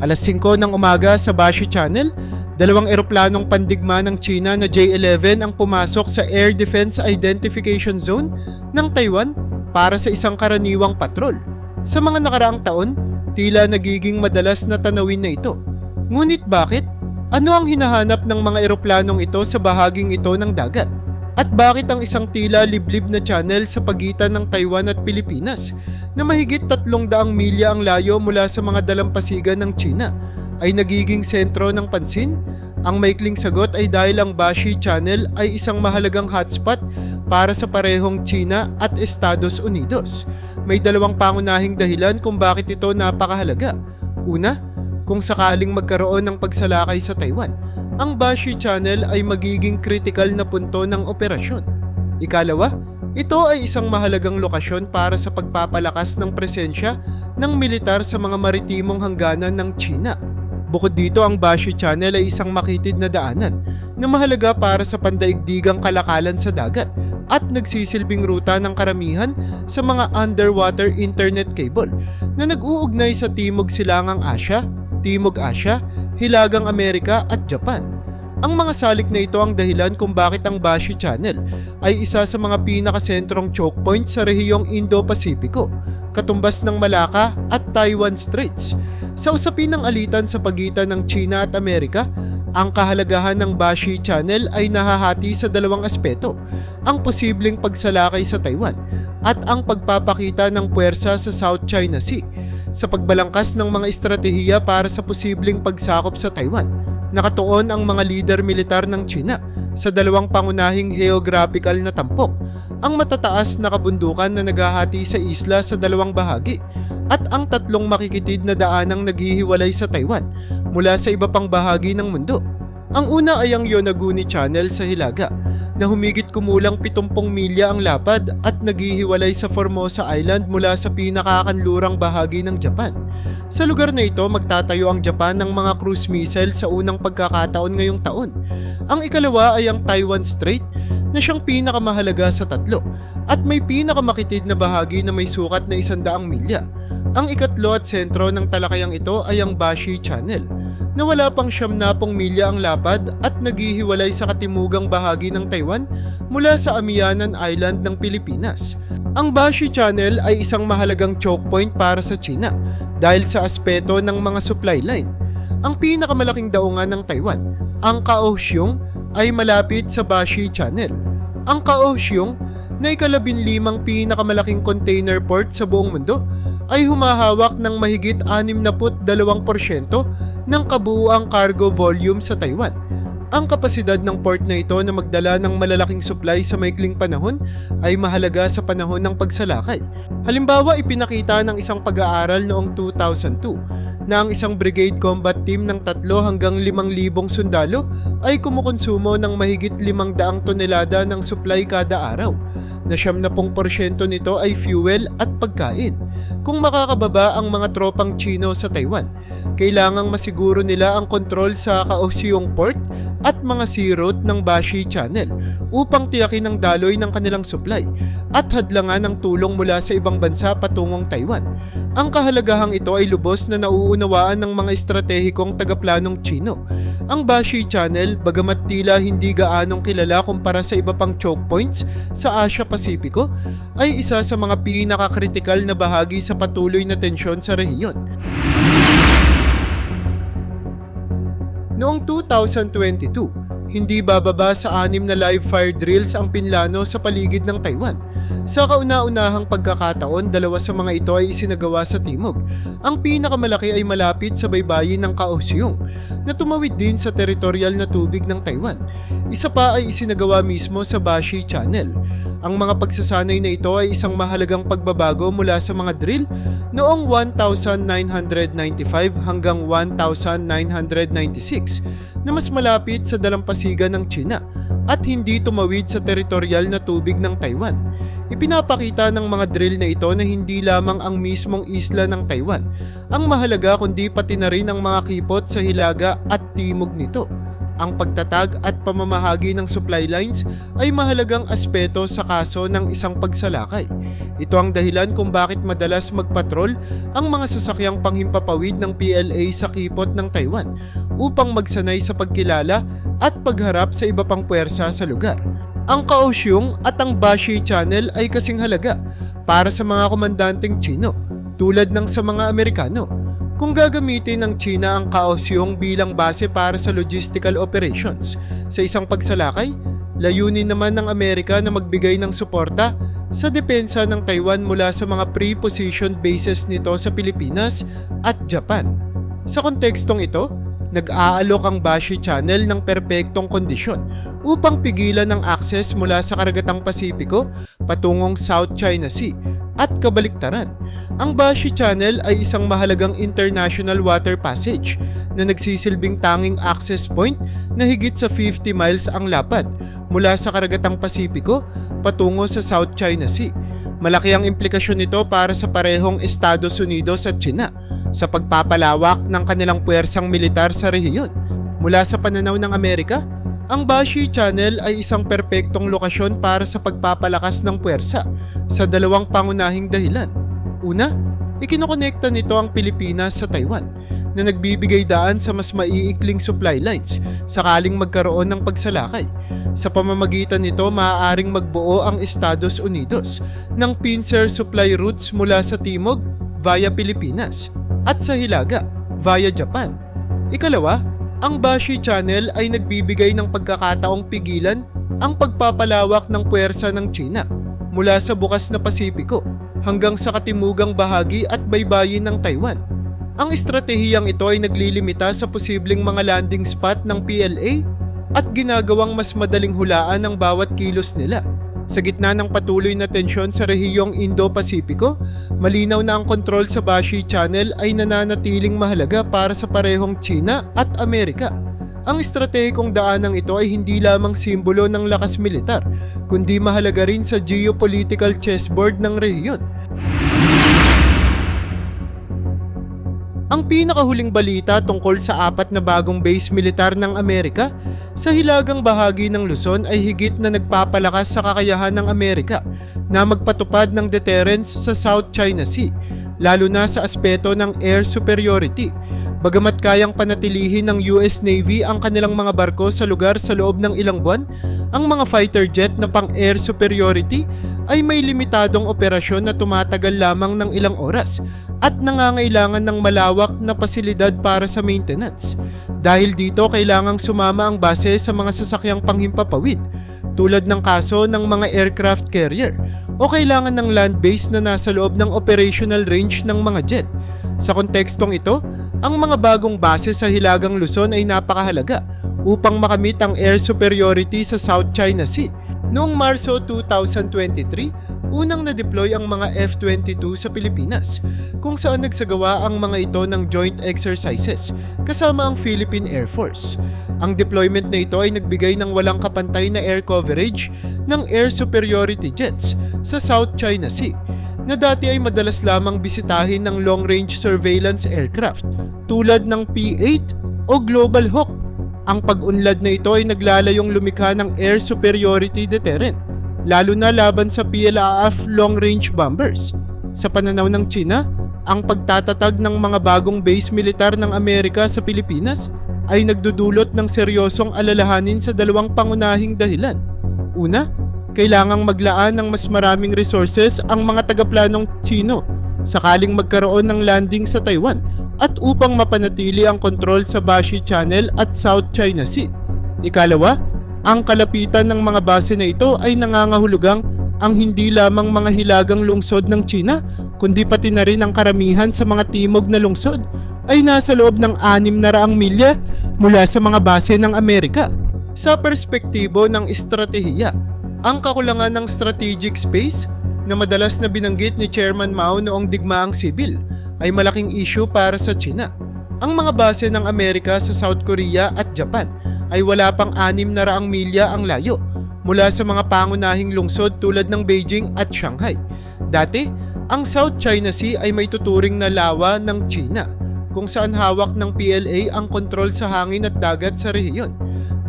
Alas 5 ng umaga sa Bashi Channel, dalawang eroplanong pandigma ng China na J-11 ang pumasok sa Air Defense Identification Zone ng Taiwan para sa isang karaniwang patrol. Sa mga nakaraang taon, tila nagiging madalas na tanawin na ito. Ngunit bakit? Ano ang hinahanap ng mga eroplanong ito sa bahaging ito ng dagat? At bakit ang isang tila liblib na channel sa pagitan ng Taiwan at Pilipinas na mahigit 300 milya ang layo mula sa mga dalampasigan ng China ay nagiging sentro ng pansin? Ang maikling sagot ay dahil ang Bashi Channel ay isang mahalagang hotspot para sa parehong China at Estados Unidos. May dalawang pangunahing dahilan kung bakit ito napakahalaga. Una, kung sakaling magkaroon ng pagsalakay sa Taiwan, ang Bashi Channel ay magiging kritikal na punto ng operasyon. Ikalawa, ito ay isang mahalagang lokasyon para sa pagpapalakas ng presensya ng militar sa mga maritimong hangganan ng China. Bukod dito, ang Bashi Channel ay isang makitid na daanan na mahalaga para sa pandaigdigang kalakalan sa dagat at nagsisilbing ruta ng karamihan sa mga underwater internet cable na nag-uugnay sa Timog Silangang Asya, Timog Asya, Hilagang Amerika at Japan. Ang mga salik na ito ang dahilan kung bakit ang Bashi Channel ay isa sa mga pinakasentrong choke point sa rehiyong Indo-Pasipiko, katumbas ng Malacca at Taiwan Straits. Sa usapin ng alitan sa pagitan ng China at Amerika, ang kahalagahan ng Bashi Channel ay nahahati sa dalawang aspeto: ang posibleng pagsalakay sa Taiwan at ang pagpapakita ng puwersa sa South China Sea sa pagbalangkas ng mga estratehiya para sa posibleng pagsakop sa Taiwan. Nakatuon ang mga lider militar ng China sa dalawang pangunahing geographical na tampok: ang matataas na kabundukan na naghahati sa isla sa dalawang bahagi at ang tatlong makikitid na daanang naghihiwalay sa Taiwan mula sa iba pang bahagi ng mundo. Ang una ay ang Yonaguni Channel sa Hilaga na humigit kumulang 70 milya ang lapad at naghihiwalay sa Formosa Island mula sa pinakakanlurang bahagi ng Japan. Sa lugar na ito, magtatayo ang Japan ng mga cruise missile sa unang pagkakataon ngayong taon. Ang ikalawa ay ang Taiwan Strait na siyang pinakamahalaga sa tatlo at may pinakamakitid na bahagi na may sukat na 100 milya. Ang ikatlo at sentro ng talakayang ito ay ang Bashi Channel na wala pang 70 milya ang lapad at naghihiwalay sa katimugang bahagi ng Taiwan mula sa Amianan Island ng Pilipinas. Ang Bashi Channel ay isang mahalagang choke point para sa China dahil sa aspeto ng mga supply line. Ang pinakamalaking daungan ng Taiwan, ang Kaohsiung, ay malapit sa Bashi Channel. Ang Kaohsiung, na ika-15 pinakamalaking container port sa buong mundo, ay humahawak ng mahigit 62% ng kabuuang cargo volume sa Taiwan. Ang kapasidad ng port na ito na magdala ng malalaking supply sa maikling panahon ay mahalaga sa panahon ng pagsalakay. Halimbawa, ipinakita ng isang pag-aaral noong 2002 na ang isang brigade combat team ng 3 hanggang 5,000 sundalo ay kumukonsumo ng mahigit 500 tonelada ng supply kada araw, na 70% nito ay fuel at pagkain. Kung makakababa ang mga tropang Chino sa Taiwan, kailangang masiguro nila ang kontrol sa Kaohsiung Port at mga sea route ng Bashi Channel upang tiyakin ang daloy ng kanilang supply at hadlangan ang tulong mula sa ibang bansa patungong Taiwan. Ang kahalagahang ito ay lubos na nauunawaan ng mga estratehikong tagaplanong Chino. Ang Bashi Channel, bagamat tila hindi gaanong kilala kumpara sa iba pang choke points sa Asia-Pasipiko, ay isa sa mga pinakakritikal na bahagi sa patuloy na tensyon sa rehiyon. Noong 2022, hindi bababa sa 6 na live fire drills ang pinlano sa paligid ng Taiwan. Sa kauna-unahang pagkakataon, 2 sa mga ito ay isinagawa sa timog. Ang pinakamalaki ay malapit sa baybayin ng Kaohsiung na tumawid din sa teritorial na tubig ng Taiwan. Isa pa ay isinagawa mismo sa Bashi Channel. Ang mga pagsasanay na ito ay isang mahalagang pagbabago mula sa mga drill noong 1995 hanggang 1996 na mas malapit sa dalampasigan ng China at hindi tumawid sa teritorial na tubig ng Taiwan. Ipinapakita ng mga drill na ito na hindi lamang ang mismong isla ng Taiwan ang mahalaga kundi pati na rin ang mga kipot sa hilaga at timog nito. Ang pagtatag at pamamahagi ng supply lines ay mahalagang aspeto sa kaso ng isang pagsalakay. Ito ang dahilan kung bakit madalas magpatrol ang mga sasakyang panghimpapawid ng PLA sa kipot ng Taiwan upang magsanay sa pagkilala at pagharap sa iba pang puwersa sa lugar. Ang Kaohsiung at ang Bashi Channel ay kasing halaga para sa mga komandanteng Tsino tulad ng sa mga Amerikano. Kung gagamitin ng China ang Kaohsiung bilang base para sa logistical operations sa isang pagsalakay, layunin naman ng Amerika na magbigay ng suporta sa depensa ng Taiwan mula sa mga pre-positioned bases nito sa Pilipinas at Japan. Sa kontekstong ito, nag-aalok ang Bashi Channel ng perpektong kondisyon upang pigilan ang akses mula sa Karagatang Pasipiko patungong South China Sea at kabaliktaran. Ang Bashi Channel ay isang mahalagang international water passage na nagsisilbing tanging access point na higit sa 50 miles ang lapad mula sa Karagatang Pasipiko patungo sa South China Sea. Malaki ang implikasyon nito para sa parehong Estados Unidos at China sa pagpapalawak ng kanilang puwersang militar sa rehiyon. Mula sa pananaw ng Amerika, ang Bashi Channel ay isang perpektong lokasyon para sa pagpapalakas ng puwersa sa dalawang pangunahing dahilan. Una, ikinokonekta nito ang Pilipinas sa Taiwan na nagbibigay daan sa mas maiikling supply lines sakaling magkaroon ng pagsalakay. Sa pamamagitan nito, maaaring magbuo ang Estados Unidos ng pincer supply routes mula sa timog via Pilipinas at sa hilaga via Japan. Ikalawa, ang Bashi Channel ay nagbibigay ng pagkakataong pigilan ang pagpapalawak ng puwersa ng China mula sa bukas na Pasipiko hanggang sa katimugang bahagi at baybayin ng Taiwan. Ang estratehiyang ito ay naglilimita sa posibleng mga landing spot ng PLA at ginagawang mas madaling hulaan ang bawat kilos nila. Sa gitna ng patuloy na tensyon sa rehiyong Indo-Pasipiko, malinaw na ang kontrol sa Bashi Channel ay nananatiling mahalaga para sa parehong China at Amerika. Ang estratehikong daanang ito ay hindi lamang simbolo ng lakas militar, kundi mahalaga rin sa geopolitical chessboard ng rehiyon. Ang pinakahuling balita tungkol sa 4 na bagong base militar ng Amerika sa hilagang bahagi ng Luzon ay higit na nagpapalakas sa kakayahan ng Amerika na magpatupad ng deterrence sa South China Sea, lalo na sa aspeto ng air superiority. Bagamat kayang panatilihin ng US Navy ang kanilang mga barko sa lugar sa loob ng ilang buwan, ang mga fighter jet na pang-air superiority ay may limitadong operasyon na tumatagal lamang ng ilang oras at nangangailangan ng malawak na pasilidad para sa maintenance. Dahil dito, kailangang sumama ang base sa mga sasakyang panghimpapawid tulad ng kaso ng mga aircraft carrier o kailangan ng land base na nasa loob ng operational range ng mga jet. Sa kontekstong ito, ang mga bagong base sa Hilagang Luzon ay napakahalaga upang makamit ang air superiority sa South China Sea. Noong Marso 2023, unang na-deploy ang mga F-22 sa Pilipinas, kung saan nagsagawa ang mga ito ng joint exercises kasama ang Philippine Air Force. Ang deployment na ito ay nagbigay ng walang kapantay na air coverage ng air superiority jets sa South China Sea, na dati ay madalas lamang bisitahin ng long-range surveillance aircraft tulad ng P-8 o Global Hawk. Ang pag-unlad na ito ay naglalayong lumikha ng air superiority deterrent, lalo na laban sa PLAF long-range bombers. Sa pananaw ng China, ang pagtatatag ng mga bagong base militar ng Amerika sa Pilipinas ay nagdudulot ng seryosong alalahanin sa dalawang pangunahing dahilan. Una, kailangang maglaan ng mas maraming resources ang mga tagaplanong Tsino sakaling magkaroon ng landing sa Taiwan at upang mapanatili ang kontrol sa Bashi Channel at South China Sea. Ikalawa, ang kalapitan ng mga base na ito ay nangangahulugang ang hindi lamang mga hilagang lungsod ng China, kundi pati na rin ang karamihan sa mga timog na lungsod ay nasa loob ng 600 milya mula sa mga base ng Amerika. Sa perspektibo ng estratehiya, ang kakulangan ng strategic space na madalas na binanggit ni Chairman Mao noong digmaang sibil ay malaking issue para sa China. Ang mga base ng Amerika sa South Korea at Japan ay wala pang 600 milya ang layo mula sa mga pangunahing lungsod tulad ng Beijing at Shanghai. Dati, ang South China Sea ay may tuturing na lawa ng China, kung saan hawak ng PLA ang kontrol sa hangin at dagat sa rehiyon.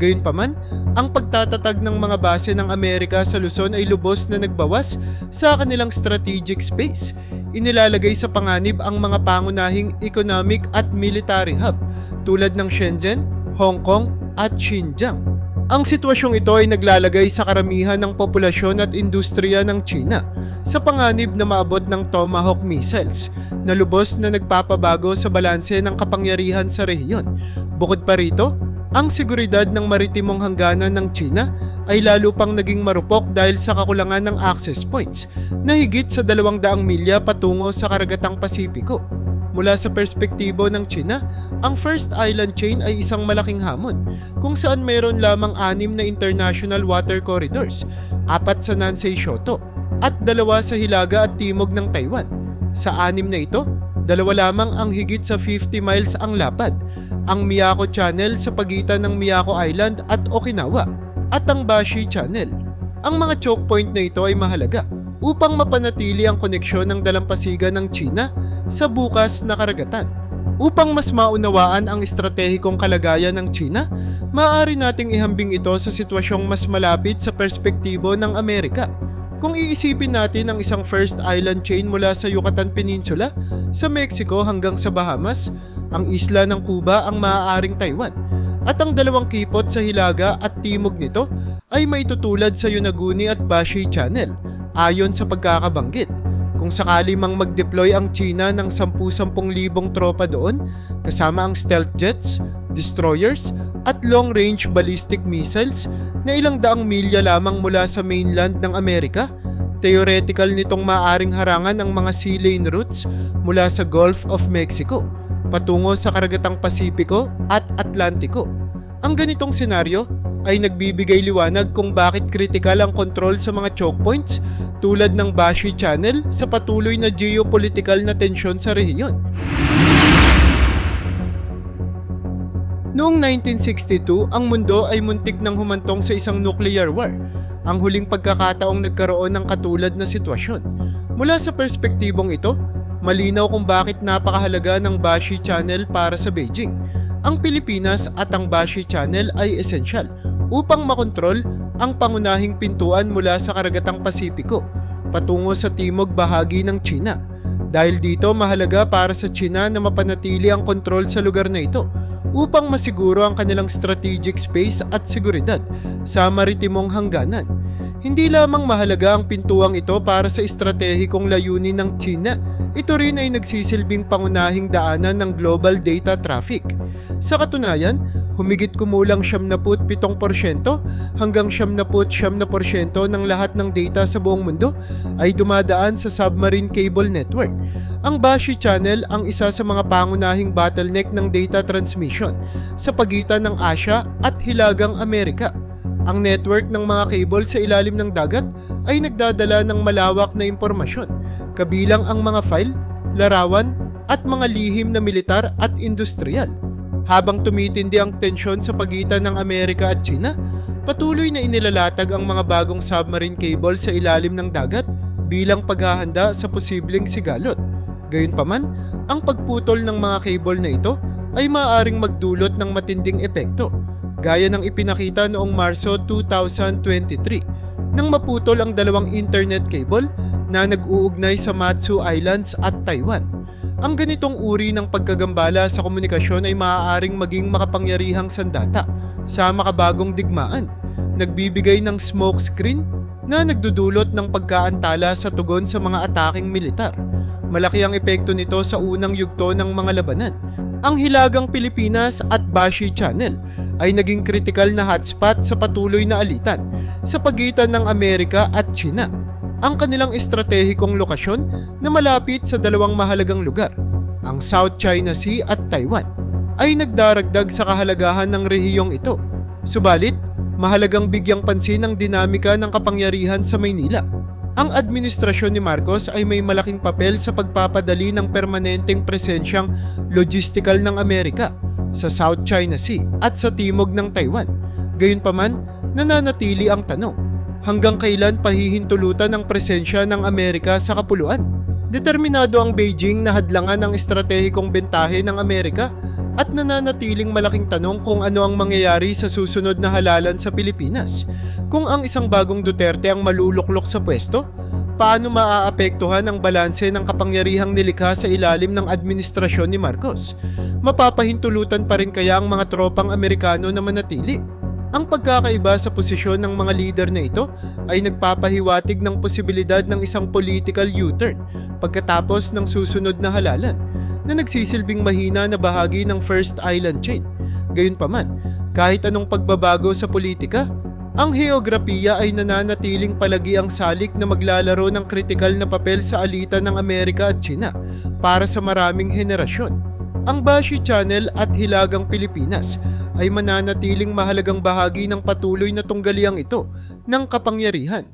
Gayunpaman, ang pagtatatag ng mga base ng Amerika sa Luzon ay lubos na nagbawas sa kanilang strategic space. Inilalagay sa panganib ang mga pangunahing economic at military hub tulad ng Shenzhen, Hong Kong at Xinjiang. Ang sitwasyong ito ay naglalagay sa karamihan ng populasyon at industriya ng China sa panganib na maabot ng Tomahawk missiles na lubos na nagpapabago sa balanse ng kapangyarihan sa rehiyon. Bukod pa rito, ang seguridad ng maritimong hangganan ng China ay lalo pang naging marupok dahil sa kakulangan ng access points na higit sa 200 milya patungo sa karagatang Pasipiko. Mula sa perspektibo ng China, ang First Island Chain ay isang malaking hamon kung saan mayroon lamang 6 na international water corridors, 4 sa Nansei Shoto at 2 sa hilaga at timog ng Taiwan. Sa 6 na ito, 2 lamang ang higit sa 50 miles ang lapad, ang Miyako Channel sa pagitan ng Miyako Island at Okinawa at ang Bashi Channel. Ang mga choke point na ito ay mahalaga upang mapanatili ang koneksyon ng dalampasigan ng China sa bukas na karagatan. Upang mas maunawaan ang estratehikong kalagayan ng China, maaari nating ihambing ito sa sitwasyong mas malapit sa perspektibo ng Amerika. Kung iisipin natin ang isang First Island Chain mula sa Yucatan Peninsula, sa Mexico hanggang sa Bahamas, ang isla ng Cuba ang maaaring Taiwan, at ang 2 kipot sa hilaga at timog nito ay maitutulad sa Yonaguni at Bashi Channel ayon sa pagkakabanggit. Kung sakali mang mag-deploy ang China ng 10,000 tropa doon, kasama ang stealth jets, destroyers, at long-range ballistic missiles na ilang daang milya lamang mula sa mainland ng Amerika, theoretical nitong maaring harangan ang mga sea lane routes mula sa Gulf of Mexico patungo sa karagatang Pasipiko at Atlantiko. Ang ganitong senaryo ay nagbibigay liwanag kung bakit kritikal ang kontrol sa mga choke points tulad ng Bashi Channel sa patuloy na geopolitical na tensyon sa rehiyon. Noong 1962, ang mundo ay muntik nang humantong sa isang nuclear war, ang huling pagkakataong nagkaroon ng katulad na sitwasyon. Mula sa perspektibong ito, malinaw kung bakit napakahalaga ng Bashi Channel para sa Beijing. Ang Pilipinas at ang Bashi Channel ay esensyal upang makontrol ang pangunahing pintuan mula sa karagatang Pasipiko patungo sa timog bahagi ng China. Dahil dito mahalaga para sa China na mapanatili ang kontrol sa lugar na ito upang masiguro ang kanilang strategic space at seguridad sa maritimong hangganan. Hindi lamang mahalaga ang pintuang ito para sa estratehikong layunin ng China, ito rin ay nagsisilbing pangunahing daanan ng global data traffic. Sa katunayan, humigit kumulang 77% hanggang 79% ng lahat ng data sa buong mundo ay dumadaan sa submarine cable network. Ang Bashi Channel ang isa sa mga pangunahing bottleneck ng data transmission sa pagitan ng Asya at Hilagang Amerika. Ang network ng mga cable sa ilalim ng dagat ay nagdadala ng malawak na impormasyon, kabilang ang mga file, larawan, at mga lihim na militar at industrial. Habang tumitindi ang tensyon sa pagitan ng Amerika at China, patuloy na inilalatag ang mga bagong submarine cable sa ilalim ng dagat bilang paghahanda sa posibleng sigalot. Gayunpaman, ang pagputol ng mga cable na ito ay maaaring magdulot ng matinding epekto, gaya ng ipinakita noong Marso 2023 nang maputol ang 2 internet cable na nag-uugnay sa Matsu Islands at Taiwan. Ang ganitong uri ng pagkagambala sa komunikasyon ay maaaring maging makapangyarihang sandata sa makabagong digmaan, nagbibigay ng smokescreen na nagdudulot ng pagkaantala sa tugon sa mga ataking militar. Malaki ang epekto nito sa unang yugto ng mga labanan. Ang Hilagang Pilipinas at Bashi Channel ay naging kritikal na hotspot sa patuloy na alitan sa pagitan ng Amerika at China. Ang kanilang estratehikong lokasyon na malapit sa 2 mahalagang lugar, ang South China Sea at Taiwan, ay nagdaragdag sa kahalagahan ng rehiyong ito. Subalit, mahalagang bigyang pansin ang dinamika ng kapangyarihan sa Maynila. Ang administrasyon ni Marcos ay may malaking papel sa pagpapadali ng permanenteng presensyang logistical ng Amerika sa South China Sea at sa timog ng Taiwan. Gayunpaman, nananatili ang tanong, hanggang kailan pahihintulutan ang presensya ng Amerika sa kapuluan? Determinado ang Beijing na hadlangan ang estratehikong bentahe ng Amerika At nananatiling malaking tanong kung ano ang mangyayari sa susunod na halalan sa Pilipinas. Kung ang isang bagong Duterte ang maluluklok sa pwesto, paano maaapektuhan ang balanse ng kapangyarihang nilikha sa ilalim ng administrasyon ni Marcos? Mapapahintulutan pa rin kaya ang mga tropang Amerikano na manatili? Ang pagkakaiba sa posisyon ng mga leader na ito ay nagpapahiwatig ng posibilidad ng isang political U-turn pagkatapos ng susunod na halalan na nagsisilbing mahina na bahagi ng First Island Chain. Gayunpaman, kahit anong pagbabago sa politika, ang heograpiya ay nananatiling palagi ang salik na maglalaro ng kritikal na papel sa alitan ng Amerika at China para sa maraming henerasyon. Ang Bashi Channel at Hilagang Pilipinas ay mananatiling mahalagang bahagi ng patuloy na tunggaliang ito ng kapangyarihan.